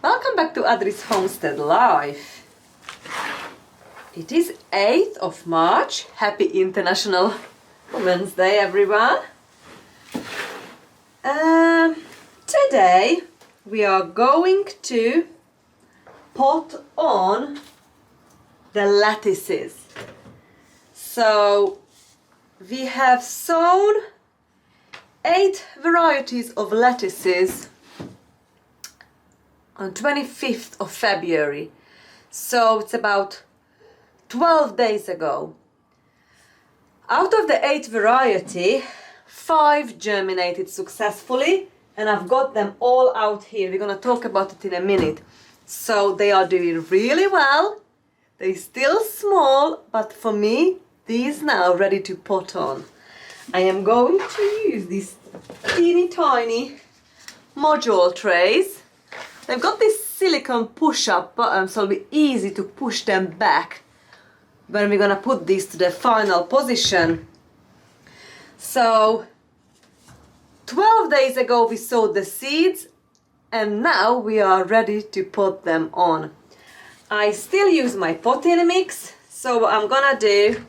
Welcome back to Adri's Homestead Life. It is 8th of March. Happy International Women's Day, everyone. Today we are going to pot on the lettuces. So we have sown 8 varieties of lettuces on 25th of February. So it's about 12 days ago. Out of the 8 variety, 5 germinated successfully, and I've got them all out here. We're gonna talk about it in a minute. So they are doing really well. They're still small, but for me, these now ready to pot on. I am going to use these teeny tiny module trays. They've got this silicone push-up button, so it'll be easy to push them back when we're gonna put these to the final position. So 12 days ago we sowed the seeds, and now we are ready to put them on. I still use my potting mix, so what I'm gonna do,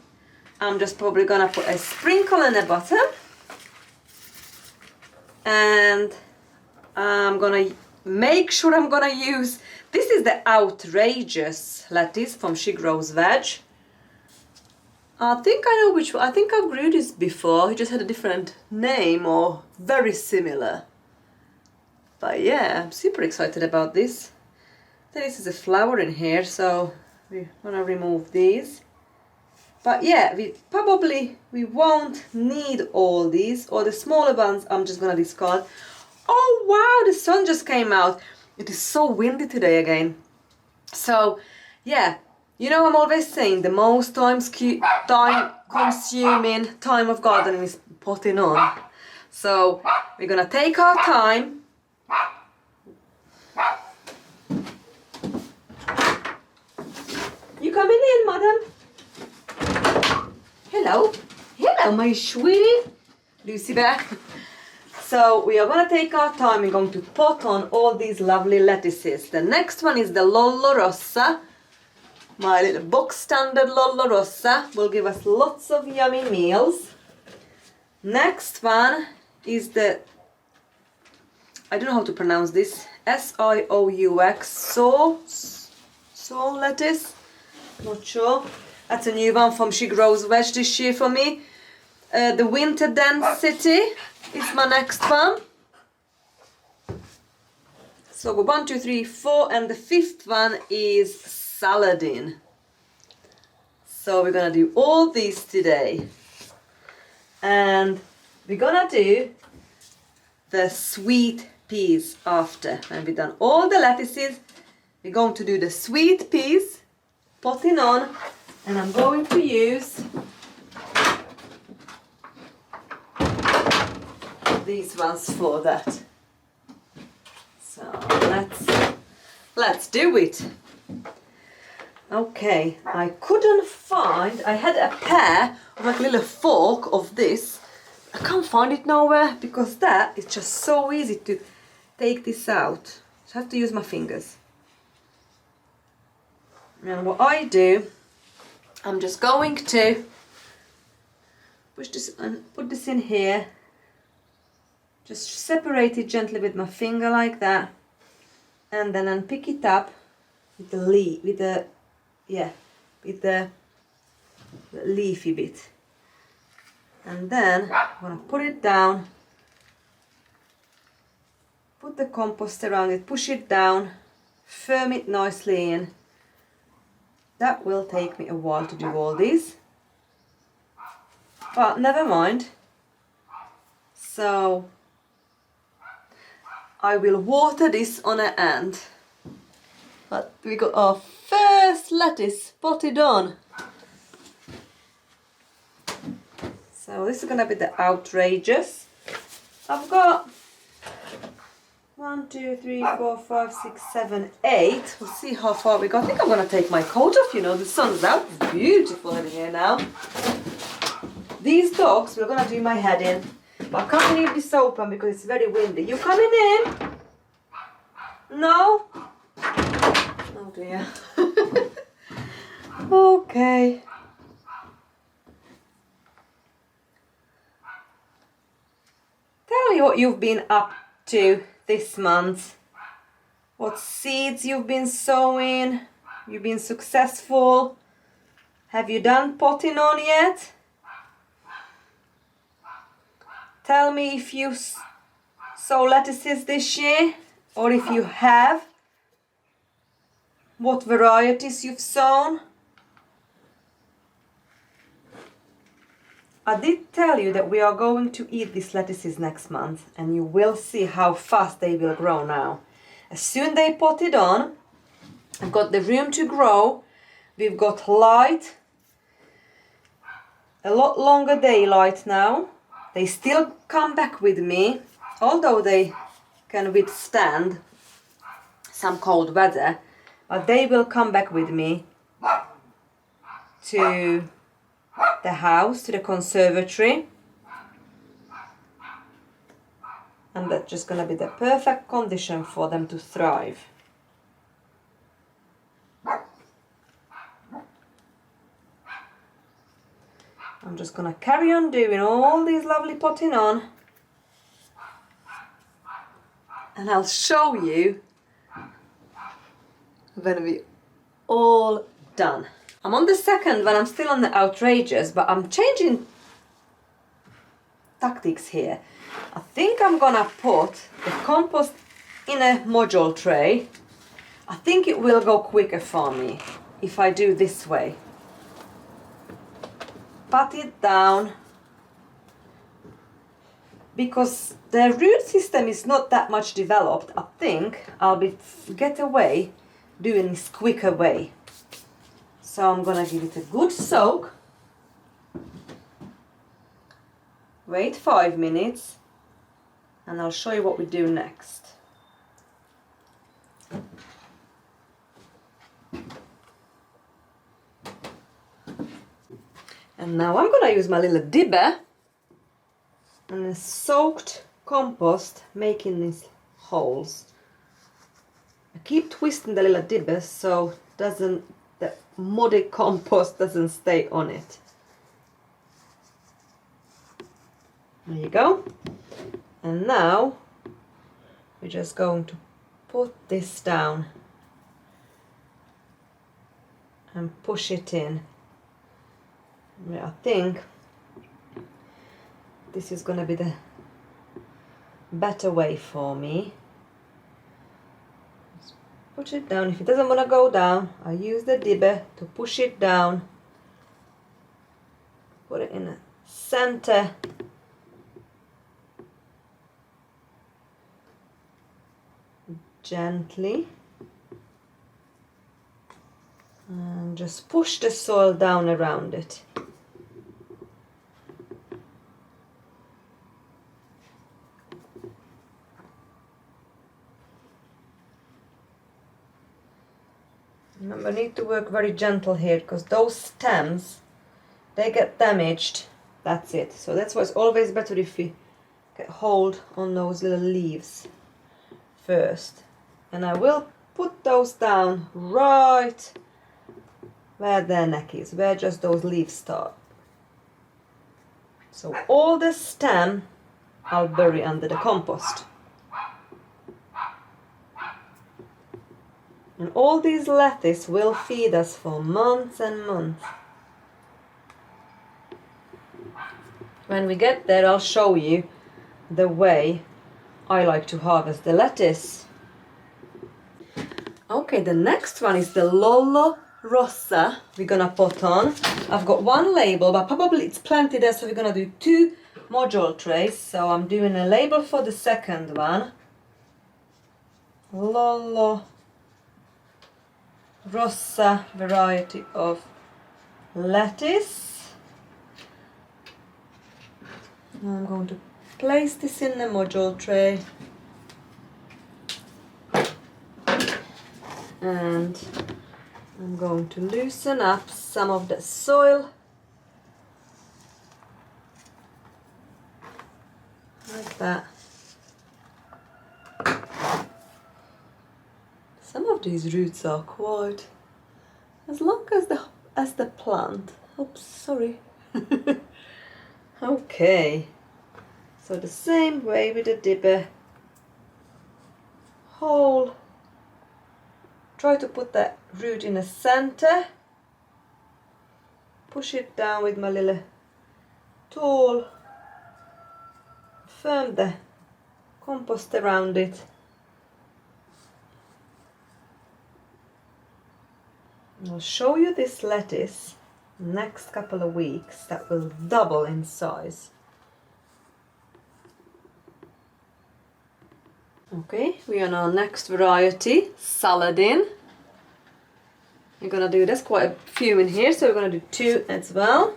I'm just probably gonna put a sprinkle in the bottom, and I'm gonna make sure I'm gonna use, this is the outrageous lettuce from She Grows Veg. I think I know which one. I think I've grew this before. It just had a different name or very similar. But yeah, I'm super excited about this. This is a flower in here, so we're gonna remove these. But yeah, we won't need all these, or the smaller ones I'm just gonna discard. Oh wow, the sun just came out. It is so windy today again. So yeah, you know, I'm always saying the most time consuming time of gardening is potting on. So we're gonna take our time. You coming in, madam? Hello. Hello, my sweetie. Lucy Bear. So we are going to take our time. We're going to pot on all these lovely lettuces. The next one is the Lollo Rossa. My little box standard Lollo Rossa will give us lots of yummy meals. Next one is the, I don't know how to pronounce this, S-I-O-U-X, so lettuce, not sure. That's a new one from She Grows Veg this year for me. The Winter Density is my next one. So 1, 2, 3, 4, and the 5th one is Saladin. So we're gonna do all these today, and we're gonna do the sweet peas after. When we've done all the lettuces, we're going to do the sweet peas, potting on, and I'm going to use these ones for that. So let's do it. Okay, I couldn't find, I had a pair of like a little fork of this. I can't find it nowhere because that is just so easy to take this out. So I have to use my fingers. And what I do, I'm just going to push this and put this in here. Just separate it gently with my finger like that, and then unpick it up with the leafy bit. And then I'm gonna put it down, put the compost around it, push it down, firm it nicely in. That will take me a while to do all these, but never mind. So I will water this on an end. But we got our first lettuce potted on. So this is gonna be the outrageous. I've got 1, 2, 3, 4, 5, 6, 7, 8. We'll see how far we got. I think I'm gonna take my coat off, you know, the sun's out. It's beautiful in here now. These dogs, we're gonna do my head in. But I can't leave this open because it's very windy. You coming in? No? Oh dear. Okay. Tell me what you've been up to this month. What seeds you've been sowing. You've been successful. Have you done potting on yet? Tell me if you sow lettuces this year, or if you have, what varieties you've sown. I did tell you that we are going to eat these lettuces next month, and you will see how fast they will grow now. As soon they potted on, I've got the room to grow, we've got light, a lot longer daylight now. They still come back with me, although they can withstand some cold weather, but they will come back with me to the house, to the conservatory, and that's just gonna be the perfect condition for them to thrive. I'm just gonna carry on doing all these lovely potting on, and I'll show you when we all done. I'm on the second when I'm still on the outrageous, but I'm changing tactics here. I think I'm gonna put the compost in a module tray. I think it will go quicker for me if I do this way. Pat it down, because the root system is not that much developed. I think I'll get away doing this quicker way. So I'm gonna give it a good soak, wait 5 minutes, and I'll show you what we do next. And now I'm gonna use my little dibber and the soaked compost, making these holes. I keep twisting the little dibber so the muddy compost doesn't stay on it. There you go. And now we're just going to put this down and push it in. I think this is going to be the better way for me. Just push it down. If it doesn't want to go down, I use the dibber to push it down. Put it in the center. Gently. And just push the soil down around it. Remember, I need to work very gentle here, because those stems, they get damaged. That's it. So that's why it's always better if we get hold on those little leaves first. And I will put those down right where their neck is, where just those leaves start. So all the stem I'll bury under the compost. And all these lettuce will feed us for months and months. When we get there, I'll show you the way I like to harvest the lettuce. Okay, the next one is the Lollo Rossa we're gonna put on. I've got one label, but probably it's plenty there, so we're gonna do 2 module trays. So I'm doing a label for the second one. Lollo Rossa variety of lettuce. Now I'm going to place this in the module tray. And I'm going to loosen up some of the soil, like that. Some of these roots are quite as long as the plant. Oops, sorry. Okay. So the same way with the dipper. Hole. Try to put the root in the center. Push it down with my little tool. Firm the compost around it. I'll show you this lettuce next couple of weeks that will double in size. Okay, we are on our next variety, saladin. We're gonna do, there's quite a few in here, so we're gonna do 2 as well.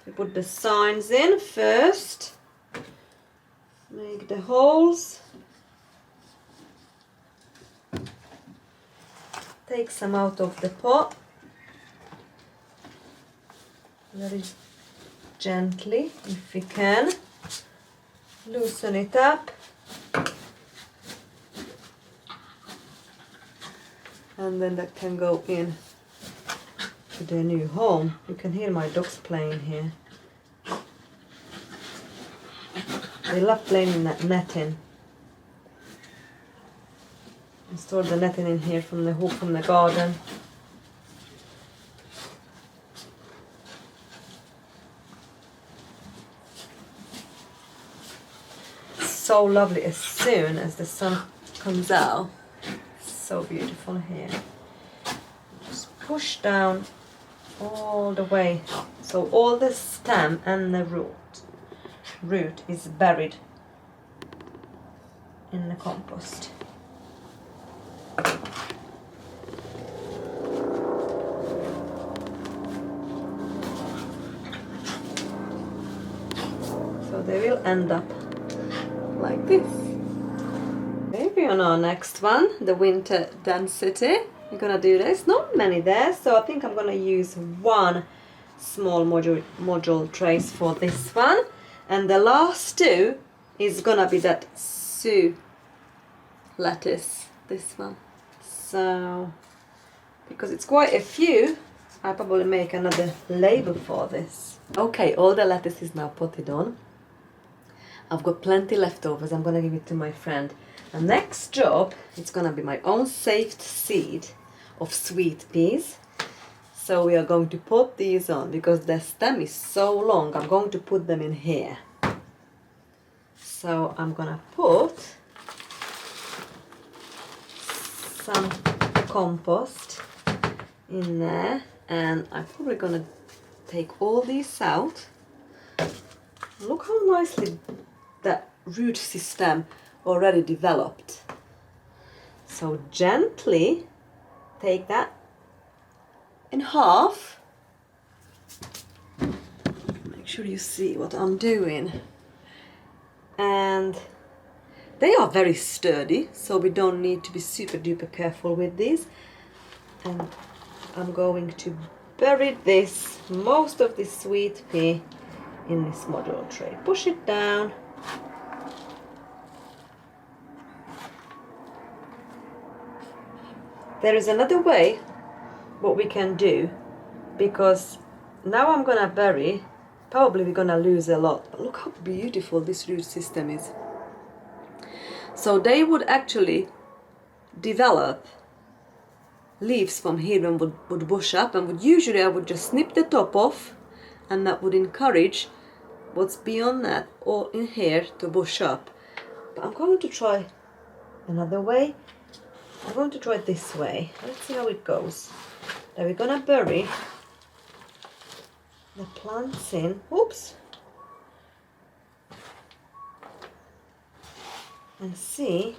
We put the signs in first. Make the holes. Take some out of the pot. Very gently, if we can. Loosen it up. And then that can go in to their new home. You can hear my dogs playing here. They love playing in that netting. I stored the netting in here from the hook from the garden. So lovely as soon as the sun comes out. So beautiful here. Just push down all the way, so all the stem and the root is buried in the compost. So they will end up like this. Maybe on our next one, the winter density, we're gonna do this. Not many there, so I think I'm gonna use 1 small module trace for this one, and the last 2 is gonna be that Sioux lettuce, this one. So because it's quite a few, I'll probably make another label for this. Okay, all the lettuce is now potted on. I've got plenty leftovers. I'm gonna give it to my friend. The next job, it's gonna be my own saved seed of sweet peas. So we are going to put these on because the stem is so long. I'm going to put them in here. So I'm gonna put some compost in there, and I'm probably gonna take all these out. Look how nicely that root system already developed. So gently take that in half. Make sure you see what I'm doing. And they are very sturdy, so we don't need to be super duper careful with these. And I'm going to bury this, most of this sweet pea, in this module tray. Push it down. There is another way what we can do, because now I'm gonna bury, probably we're gonna lose a lot, but look how beautiful this root system is. So they would actually develop leaves from here and would bush up, and usually I would just snip the top off, and that would encourage what's beyond that all in here to bush up. But I'm going to try another way. I'm going to try it this way. Let's see how it goes. Then we're gonna bury the plants in. Oops. And see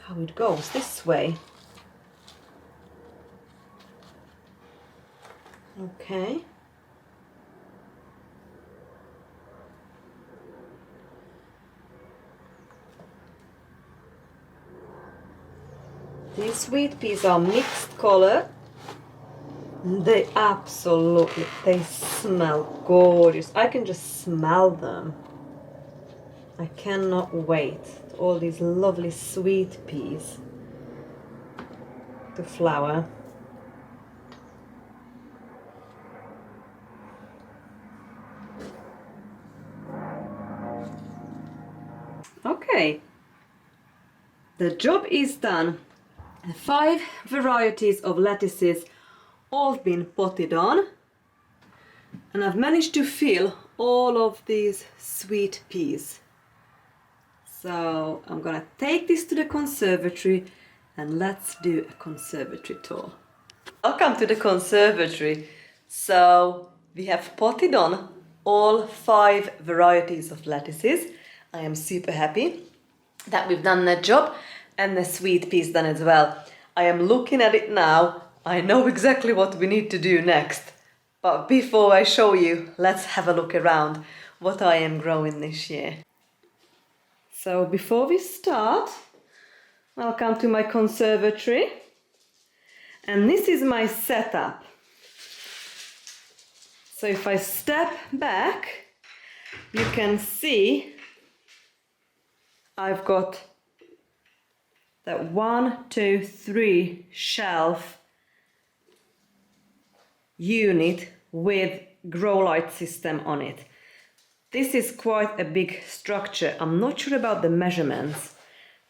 how it goes this way. Okay. These sweet peas are mixed color. They smell gorgeous. I can just smell them. I cannot wait. All these lovely sweet peas. to flower. Okay, the job is done. The 5 varieties of lettuces all been potted on, and I've managed to fill all of these sweet peas. So I'm gonna take this to the conservatory and let's do a conservatory tour. Welcome to the conservatory. So we have potted on all 5 varieties of lettuces. I am super happy that we've done that job, and the sweet peas done as well. I am looking at it now. I know exactly what we need to do next. But before I show you, let's have a look around what I am growing this year. So before we start, welcome to my conservatory. And this is my setup. So if I step back, you can see I've got that 1, 2, 3 shelf unit with grow light system on it. This is quite a big structure. I'm not sure about the measurements,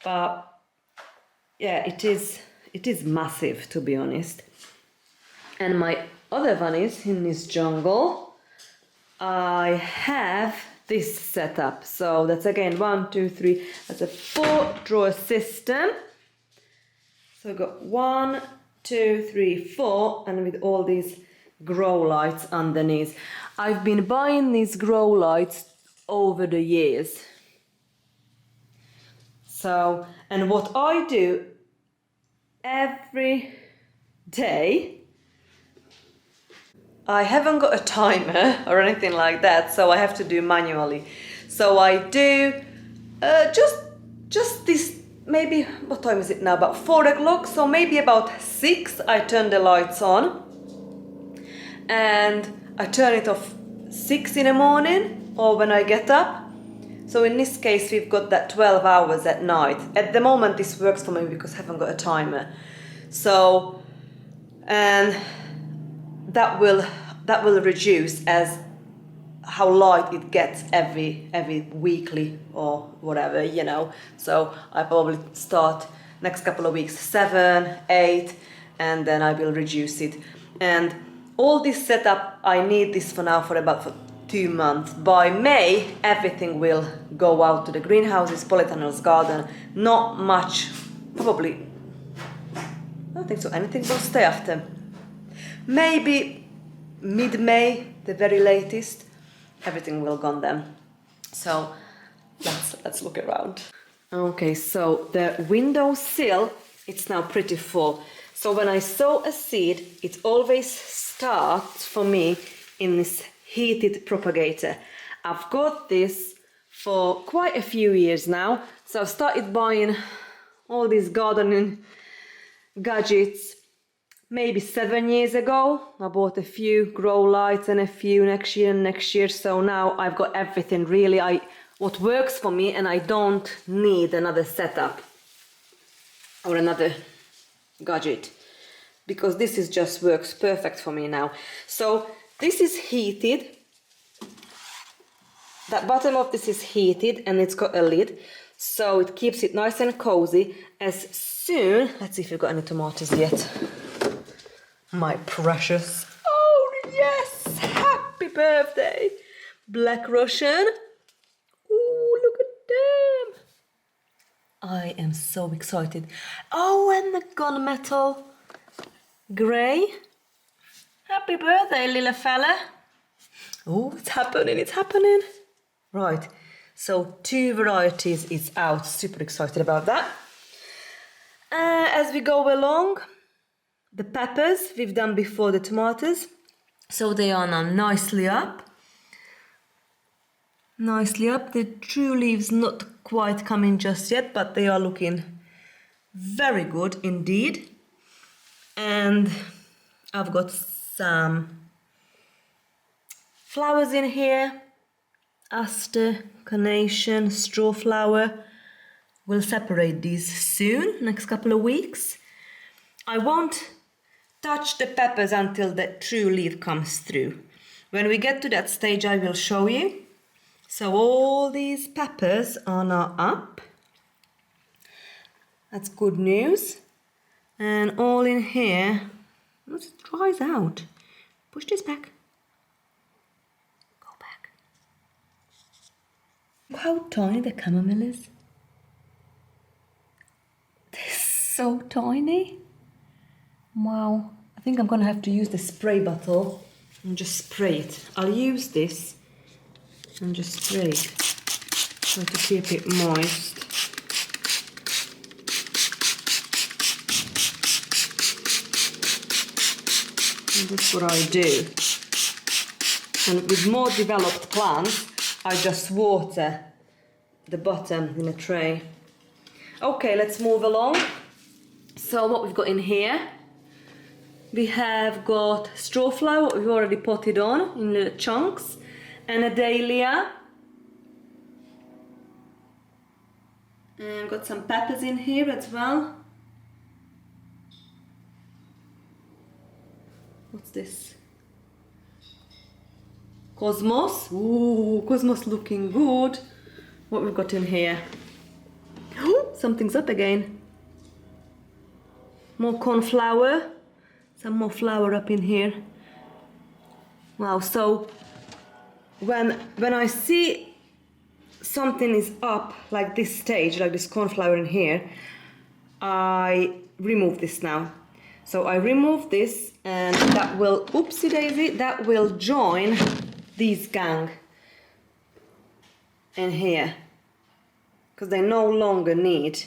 but yeah, it is massive, to be honest. And my other one is in this jungle. I have this setup. So that's again 1, 2, 3. That's a 4-drawer system. So I've got 1, 2, 3, 4, and with all these grow lights underneath. I've been buying these grow lights over the years. So, and what I do every day, I haven't got a timer or anything like that, so I have to do manually. So I do just this, maybe, what time is it now? About 4 o'clock, so maybe about 6 I turn the lights on. And I turn it off 6 in the morning or when I get up. So in this case we've got that 12 hours at night. At the moment this works for me because I haven't got a timer. So, and that will reduce as how light it gets every weekly or whatever, you know. So I probably start next couple of weeks 7, 8, and then I will reduce it. And all this setup, I need this for now for about 2 months. By May, everything will go out to the greenhouses, polytunnels, garden. Not much, probably, I don't think so, anything will stay after. Maybe mid-May, the very latest, everything will gone then. So let's look around. Okay, so the windowsill, it's now pretty full. So when I sow a seed, it always starts for me in this heated propagator. I've got this for quite a few years now. So I've started buying all these gardening gadgets maybe 7 years ago. I bought a few grow lights and a few next year. So now I've got everything really what works for me, and I don't need another setup or another gadget, because this is just works perfect for me now. So this is heated. That bottom of this is heated and it's got a lid, so it keeps it nice and cozy. As soon, let's see if we've got any tomatoes yet. My precious. Oh yes! Happy birthday! Black Russian. Ooh, look at them! I am so excited. Oh, and the gunmetal grey. Happy birthday, little fella. Oh, it's happening. Right, so 2 varieties is out. Super excited about that. As we go along, the peppers we've done before the tomatoes. So they are now nicely up. The true leaves not quite coming just yet, but they are looking very good indeed. And I've got some flowers in here. Aster, carnation, straw flower. We'll separate these soon, next couple of weeks. I won't touch the peppers until the true leaf comes through. When we get to that stage, I will show you. So all these peppers are now up. That's good news. And all in here, once it dries out, push this back. Go back. Look how tiny the chamomile is. They're so tiny. Wow. I think I'm gonna have to use the spray bottle and just spray it. I'll use this and just spray it. Try to keep it moist. And that's what I do. And with more developed plants, I just water the bottom in a tray. Okay, let's move along. So what we've got in here, we have got straw flower, we've already potted on in little chunks, and a dahlia. And got some peppers in here as well. What's this? Cosmos. Ooh, Cosmos looking good. What we've got in here? Oh, something's up again. More cornflower. Some more flower up in here. Wow, so when I see something is up like this stage, like this cornflower in here, I remove this now. So I remove this and that will, oopsie daisy, that will join these gang in here. Because they no longer need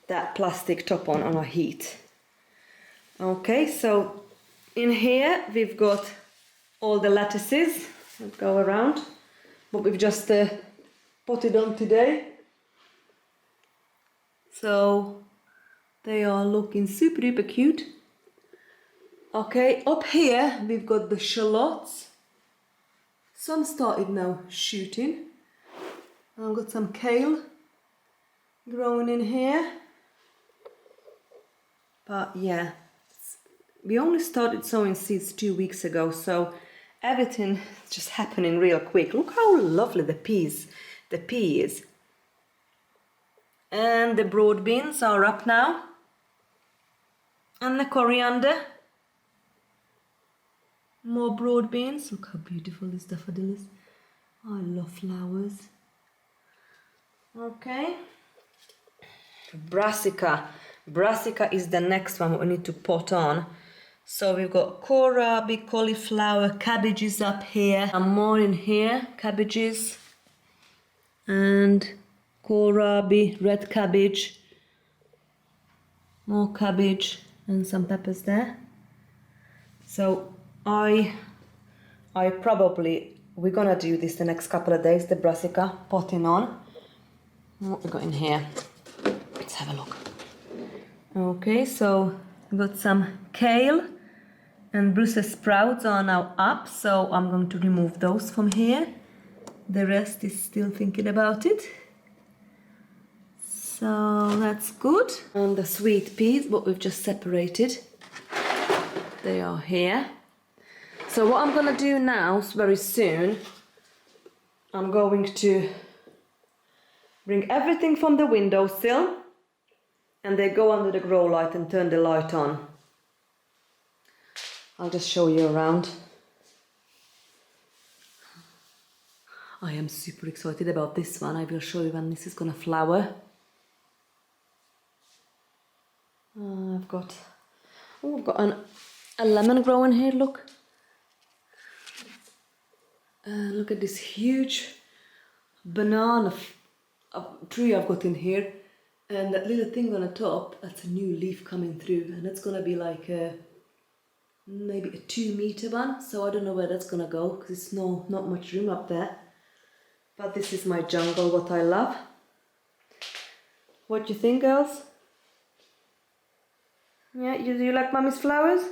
that plastic top on our heat. Okay, so in here we've got all the lettuces that go around, what we've just potted on today. So they are looking super duper cute. Okay, up here we've got the shallots. Some started now shooting. I've got some kale growing in here. But yeah, we only started sowing seeds 2 weeks ago, so everything is just happening real quick. Look how lovely the pea is. And the broad beans are up now. And the coriander. More broad beans. Look how beautiful this daffodil is. I love flowers. Okay. Brassica. Brassica is the next one we need to pot on. So we've got kohlrabi, cauliflower, cabbages up here. And more in here, cabbages. And kohlrabi, red cabbage. More cabbage and some peppers there. So we're gonna do this the next couple of days, the brassica, potting on. What we got in here? Let's have a look. Okay, so we got some kale and Brussels sprouts are now up, so I'm going to remove those from here. The rest is still thinking about it. So that's good. And the sweet peas, what we've just separated, they are here. So what I'm gonna do now, very soon, I'm going to bring everything from the windowsill and they go under the grow light and turn the light on. I'll just show you around. I am super excited about this one. I will show you when this is gonna flower. I've got a lemon growing here, look. Look at this huge banana tree I've got in here. And that little thing on the top, that's a new leaf coming through. And it's gonna be like maybe a 2-meter one. So I don't know where that's gonna go, because it's not much room up there. But this is my jungle, what I love. What do you think, girls? Yeah, do you like Mummy's flowers?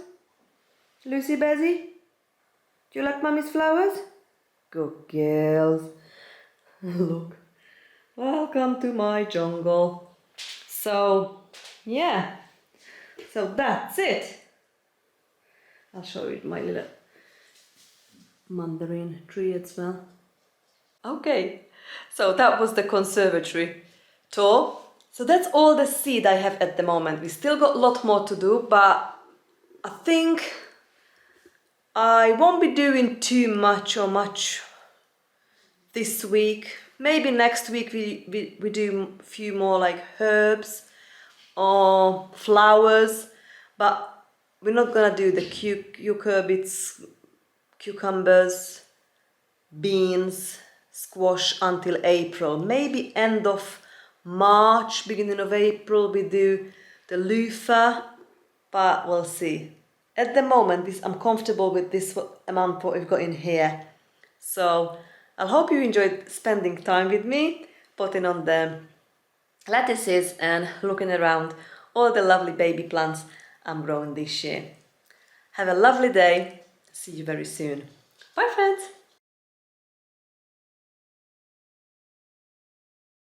Lucy, Bezzy? Do you like Mummy's flowers? Good girls. Look. Welcome to my jungle. So, yeah. So that's it. I'll show you my little mandarin tree as well. Okay, so that was the conservatory tour. So that's all the seed I have at the moment. We still got a lot more to do, but I think I won't be doing too much this week. Maybe next week we do a few more like herbs or flowers, but we're not gonna do the cucurbits, cucumbers, beans, squash until April. Maybe end of March, beginning of April we do the loofah, but we'll see. At the moment I'm comfortable with this amount what we've got in here. So I hope you enjoyed spending time with me, putting on the lettuces and looking around all the lovely baby plants I'm growing this year. Have a lovely day. See you very soon. Bye friends!